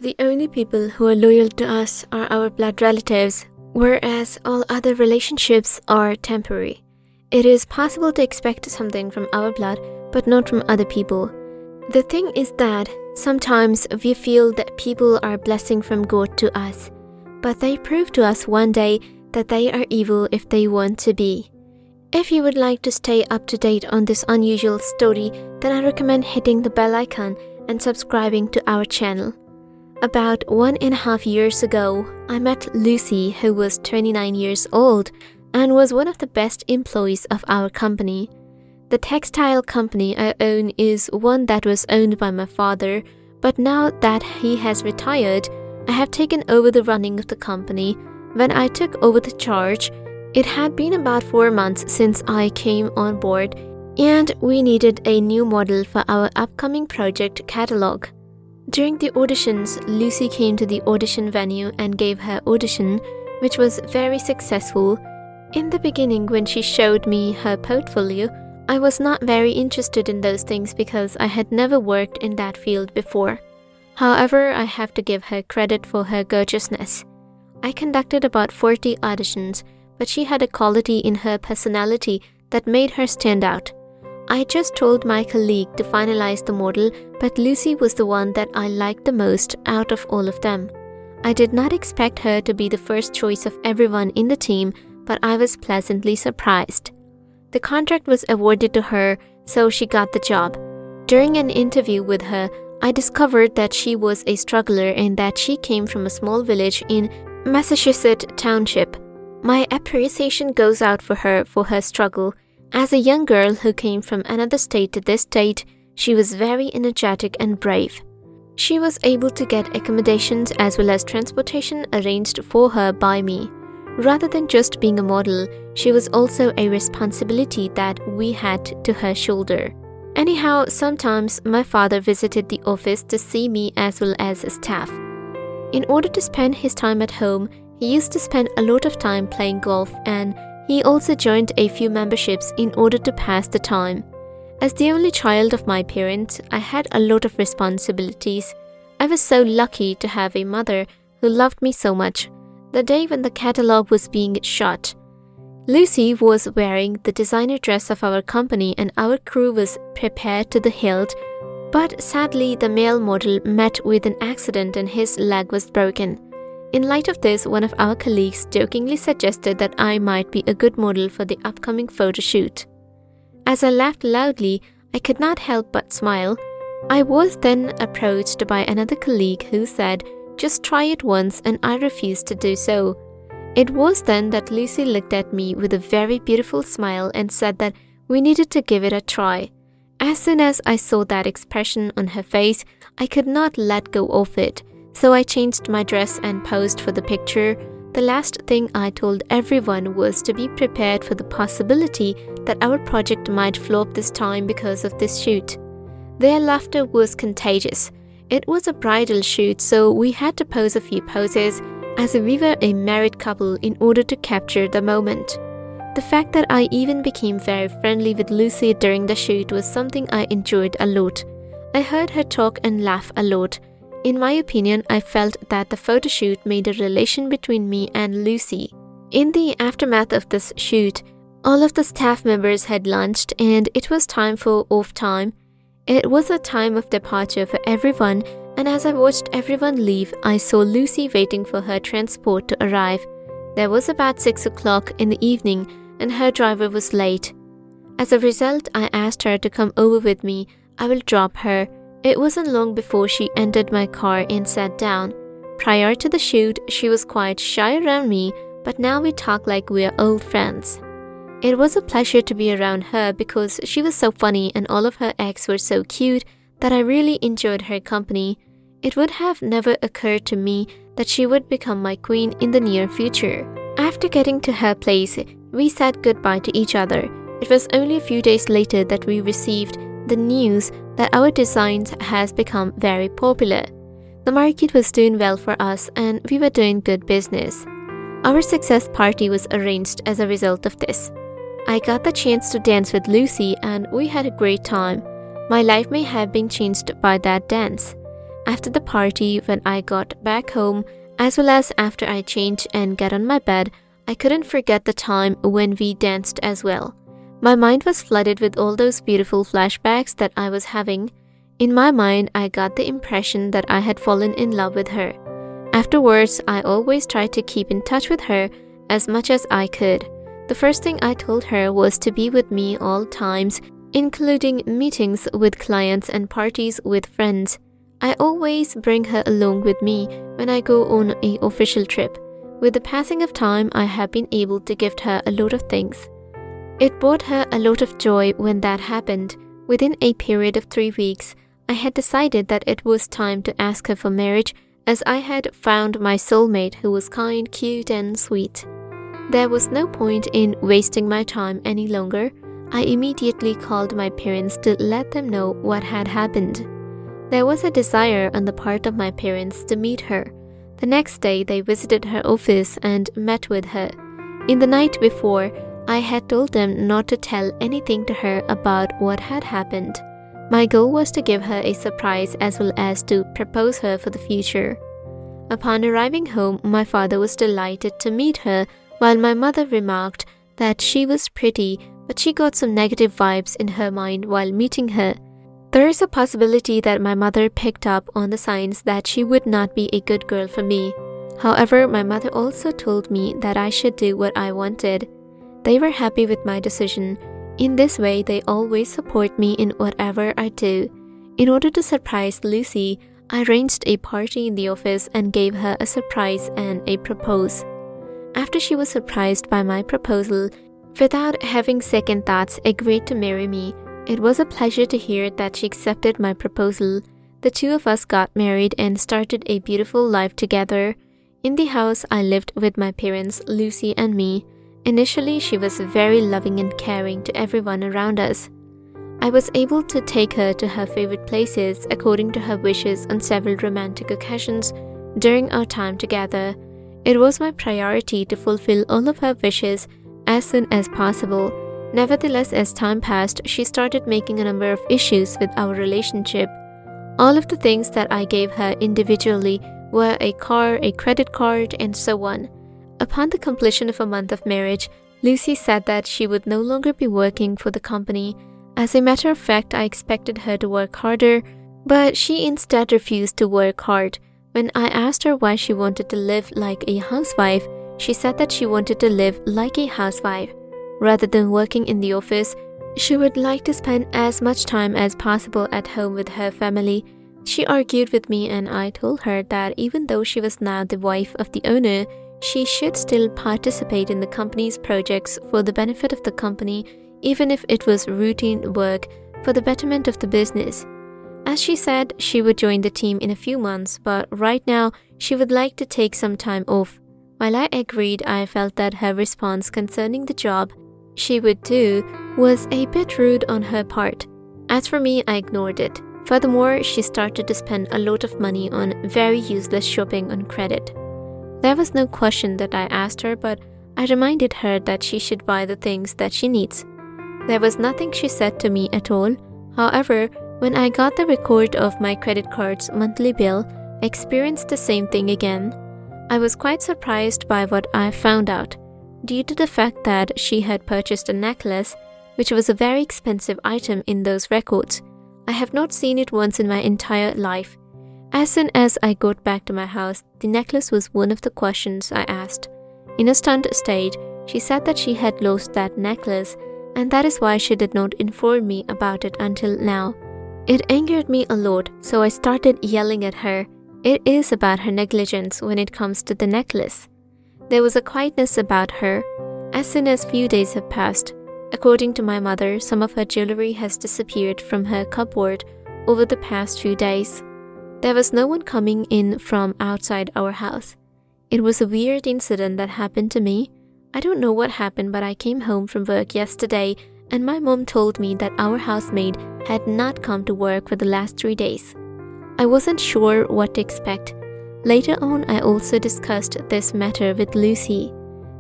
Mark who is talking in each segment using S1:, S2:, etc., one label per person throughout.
S1: The only people who are loyal to us are our blood relatives, whereas all other relationships are temporary. It is possible to expect something from our blood, but not from other people. The thing is that sometimes we feel that people are a blessing from God to us, but they prove to us one day that they are evil if they want to be. If you would like to stay up to date on this unusual story, then I recommend hitting the bell icon and subscribing to our channel. About 1.5 years ago, I met Lucy, who was 29 years old and was one of the best employees of our company. The textile company I own is one that was owned by my father, but now that he has retired, I have taken over the running of the company. When I took over the charge, it had been about 4 months since I came on board, and we needed a new model for our upcoming project catalog. During the auditions, Lucy came to the audition venue and gave her audition, which was very successful. In the beginning, when she showed me her portfolio, I was not very interested in those things because I had never worked in that field before. However, I have to give her credit for her gorgeousness. I conducted about 40 auditions, but she had a quality in her personality that made her stand out. I just told my colleague to finalize the model, but Lucy was the one that I liked the most out of all of them. I did not expect her to be the first choice of everyone in the team, but I was pleasantly surprised. The contract was awarded to her, so she got the job. During an interview with her, I discovered that she was a struggler and that she came from a small village in Massachusetts Township. My appreciation goes out for her struggle. As a young girl who came from another state to this state, she was very energetic and brave. She was able to get accommodations as well as transportation arranged for her by me. Rather than just being a model, she was also a responsibility that we had to her shoulder. Anyhow, sometimes my father visited the office to see me as well as staff. In order to spend his time at home, he used to spend a lot of time playing golf, and he also joined a few memberships in order to pass the time. As the only child of my parents, I had a lot of responsibilities. I was so lucky to have a mother who loved me so much. The day when the catalog was being shot, Lucy was wearing the designer dress of our company and our crew was prepared to the hilt, but sadly the male model met with an accident and his leg was broken. In light of this, one of our colleagues jokingly suggested that I might be a good model for the upcoming photo shoot. As I laughed loudly, I could not help but smile. I was then approached by another colleague who said, "Just try it once," and I refused to do so. It was then that Lucy looked at me with a very beautiful smile and said that we needed to give it a try. As soon as I saw that expression on her face, I could not let go of it. So I changed my dress and posed for the picture. The last thing I told everyone was to be prepared for the possibility that our project might flop this time because of this shoot. Their laughter was contagious. It was a bridal shoot, so we had to pose a few poses as if we were a married couple in order to capture the moment. The fact that I even became very friendly with Lucy during the shoot was something I enjoyed a lot. I heard her talk and laugh a lot. In my opinion, I felt that the photo shoot made a relation between me and Lucy. In the aftermath of this shoot, all of the staff members had lunched and it was time for off time. It was a time of departure for everyone, and as I watched everyone leave, I saw Lucy waiting for her transport to arrive. There was about 6 o'clock in the evening and her driver was late. As a result, I asked her to come over with me. I will drop her. It wasn't long before she entered my car and sat down. Prior to the shoot, she was quite shy around me, but now we talk like we're old friends. It was a pleasure to be around her because she was so funny and all of her acts were so cute that I really enjoyed her company. It would have never occurred to me that she would become my queen in the near future. After getting to her place, we said goodbye to each other. It was only a few days later that we received the news that our designs has become very popular. The market was doing well for us and we were doing good business. Our success party was arranged as a result of this. I got the chance to dance with Lucy and we had a great time. My life may have been changed by that dance. After the party, when I got back home, as well as after I changed and got on my bed, I couldn't forget the time when we danced as well. My mind was flooded with all those beautiful flashbacks that I was having. In my mind, I got the impression that I had fallen in love with her. Afterwards, I always tried to keep in touch with her as much as I could. The first thing I told her was to be with me all times, including meetings with clients and parties with friends. I always bring her along with me when I go on an official trip. With the passing of time, I have been able to gift her a lot of things. It brought her a lot of joy when that happened. Within a period of 3 weeks, I had decided that it was time to ask her for marriage, as I had found my soulmate who was kind, cute, and sweet. There was no point in wasting my time any longer. I immediately called my parents to let them know what had happened. There was a desire on the part of my parents to meet her. The next day, they visited her office and met with her. In the night before, I had told them not to tell anything to her about what had happened. My goal was to give her a surprise as well as to propose her for the future. Upon arriving home, my father was delighted to meet her, while my mother remarked that she was pretty, but she got some negative vibes in her mind while meeting her. There is a possibility that my mother picked up on the signs that she would not be a good girl for me. However, my mother also told me that I should do what I wanted. They were happy with my decision. In this way, they always support me in whatever I do. In order to surprise Lucy, I arranged a party in the office and gave her a surprise and a propose. After she was surprised by my proposal, without having second thoughts, agreed to marry me. It was a pleasure to hear that she accepted my proposal. The two of us got married and started a beautiful life together. In the house, I lived with my parents, Lucy and me. Initially, she was very loving and caring to everyone around us. I was able to take her to her favorite places according to her wishes on several romantic occasions during our time together. It was my priority to fulfill all of her wishes as soon as possible. Nevertheless, as time passed, she started making a number of issues with our relationship. All of the things that I gave her individually were a car, a credit card, and so on. Upon the completion of a month of marriage, Lucy said that she would no longer be working for the company. As a matter of fact, I expected her to work harder, but she instead refused to work hard. When I asked her why she wanted to live like a housewife, she said that she wanted to live like a housewife. Rather than working in the office, she would like to spend as much time as possible at home with her family. She argued with me and I told her that even though she was now the wife of the owner, she should still participate in the company's projects for the benefit of the company, even if it was routine work for the betterment of the business. As she said, she would join the team in a few months, but right now she would like to take some time off. While I agreed, I felt that her response concerning the job she would do was a bit rude on her part. As for me, I ignored it. Furthermore, she started to spend a lot of money on very useless shopping on credit. There was no question that I asked her, but I reminded her that she should buy the things that she needs. There was nothing she said to me at all. However, when I got the record of my credit card's monthly bill, I experienced the same thing again. I was quite surprised by what I found out. Due to the fact that she had purchased a necklace, which was a very expensive item in those records, I have not seen it once in my entire life. As soon as I got back to my house, the necklace was one of the questions I asked. In a stunned state, she said that she had lost that necklace, and that is why she did not inform me about it until now. It angered me a lot, so I started yelling at her. It is about her negligence when it comes to the necklace. There was a quietness about her. As soon as few days have passed, according to my mother, some of her jewelry has disappeared from her cupboard over the past few days. There was no one coming in from outside our house. It was a weird incident that happened to me. I don't know what happened, but I came home from work yesterday and my mom told me that our housemaid had not come to work for the last 3 days. I wasn't sure what to expect. Later on, I also discussed this matter with Lucy.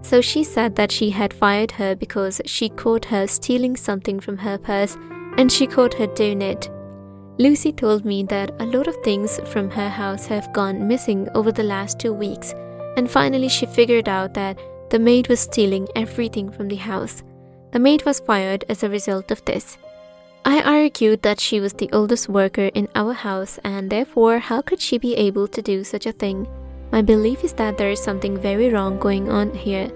S1: So she said that she had fired her because she caught her stealing something from her purse and she caught her doing it. Lucy told me that a lot of things from her house have gone missing over the last 2 weeks, and finally she figured out that the maid was stealing everything from the house. The maid was fired as a result of this. I argued that she was the oldest worker in our house and therefore how could she be able to do such a thing? My belief is that there is something very wrong going on here.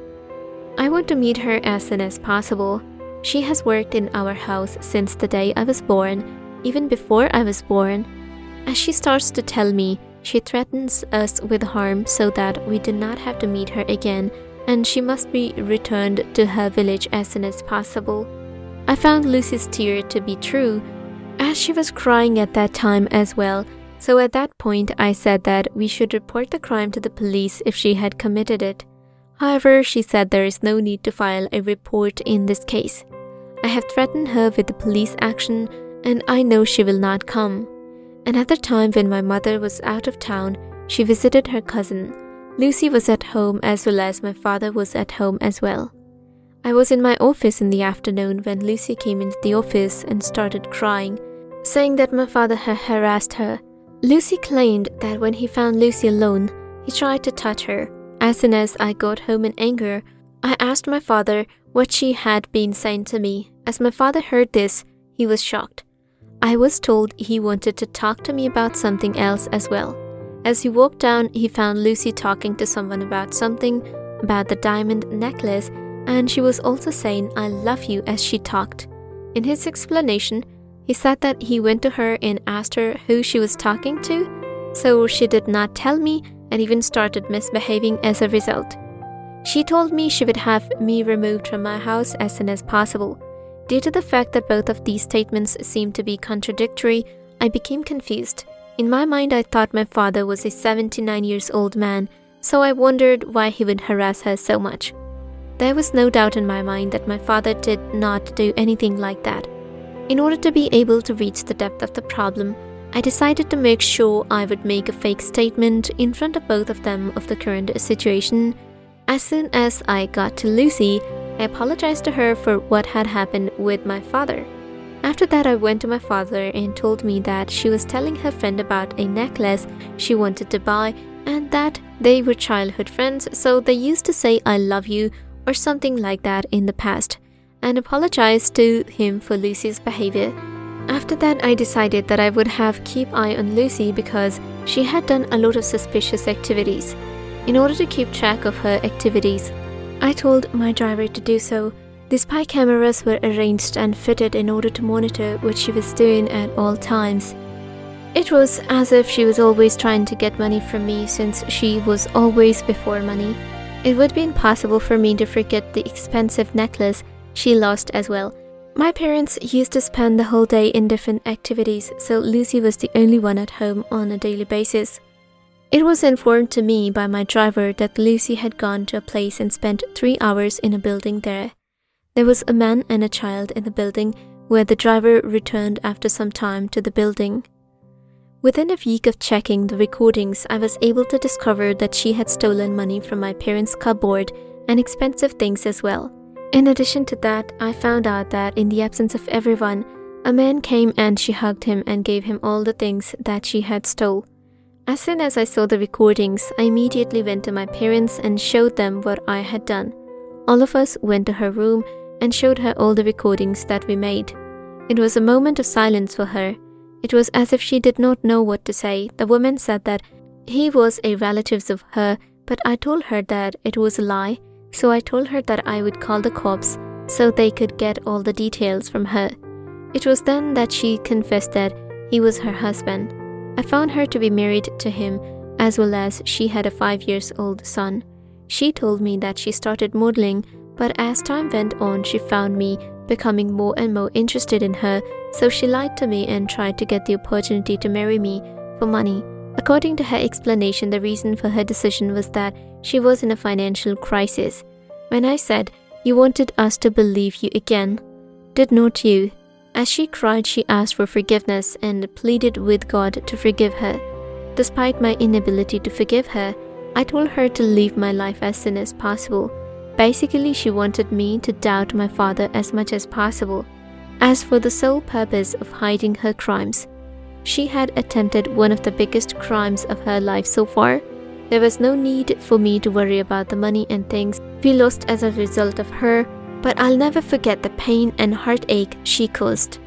S1: I want to meet her as soon as possible. She has worked in our house since the day I was born, even before I was born. As she starts to tell me, she threatens us with harm so that we do not have to meet her again, and she must be returned to her village as soon as possible. I found Lucy's tear to be true, as she was crying at that time as well, so at that point I said that we should report the crime to the police if she had committed it. However, she said there is no need to file a report in this case. I have threatened her with the police action and I know she will not come. Another time when my mother was out of town, she visited her cousin. Lucy was at home as well as my father was at home as well. I was in my office in the afternoon when Lucy came into the office and started crying, saying that my father had harassed her. Lucy claimed that when he found Lucy alone, he tried to touch her. As soon as I got home in anger, I asked my father what she had been saying to me. As my father heard this, he was shocked. I was told he wanted to talk to me about something else as well. As he walked down, he found Lucy talking to someone about something, about the diamond necklace, and she was also saying, "I love you," as she talked. In his explanation, he said that he went to her and asked her who she was talking to, so she did not tell me and even started misbehaving as a result. She told me she would have me removed from my house as soon as possible. Due to the fact that both of these statements seemed to be contradictory, I became confused. In my mind, I thought my father was a 79-year-old man, so I wondered why he would harass her so much. There was no doubt in my mind that my father did not do anything like that. In order to be able to reach the depth of the problem, I decided to make sure I would make a fake statement in front of both of them of the current situation. As soon as I got to Lucy, I apologized to her for what had happened with my father. After that, I went to my father and told me that she was telling her friend about a necklace she wanted to buy and that they were childhood friends, so they used to say "I love you" or something like that in the past, and apologized to him for Lucy's behavior. After that, I decided that I would have keep eye on Lucy because she had done a lot of suspicious activities. In order to keep track of her activities, I told my driver to do so. The spy cameras were arranged and fitted in order to monitor what she was doing at all times. It was as if she was always trying to get money from me since she was always before money. It would be impossible for me to forget the expensive necklace she lost as well. My parents used to spend the whole day in different activities, so Lucy was the only one at home on a daily basis. It was informed to me by my driver that Lucy had gone to a place and spent 3 hours in a building there. There was a man and a child in the building where the driver returned after some time to the building. Within a week of checking the recordings, I was able to discover that she had stolen money from my parents' cupboard and expensive things as well. In addition to that, I found out that in the absence of everyone, a man came and she hugged him and gave him all the things that she had stole. As soon as I saw the recordings, I immediately went to my parents and showed them what I had done. All of us went to her room and showed her all the recordings that we made. It was a moment of silence for her. It was as if she did not know what to say. The woman said that he was a relative of her, but I told her that it was a lie, so I told her that I would call the cops so they could get all the details from her. It was then that she confessed that he was her husband. I found her to be married to him, as well as she had a 5-year-old son. She told me that she started modeling, but as time went on, she found me becoming more and more interested in her, so she lied to me and tried to get the opportunity to marry me for money. According to her explanation, the reason for her decision was that she was in a financial crisis. When I said, "You wanted us to believe you again, did not you?" As she cried, she asked for forgiveness and pleaded with God to forgive her. Despite my inability to forgive her, I told her to leave my life as soon as possible. Basically, she wanted me to doubt my father as much as possible, as for the sole purpose of hiding her crimes. She had attempted one of the biggest crimes of her life so far. There was no need for me to worry about the money and things we lost as a result of her, but I'll never forget the pain and heartache she caused.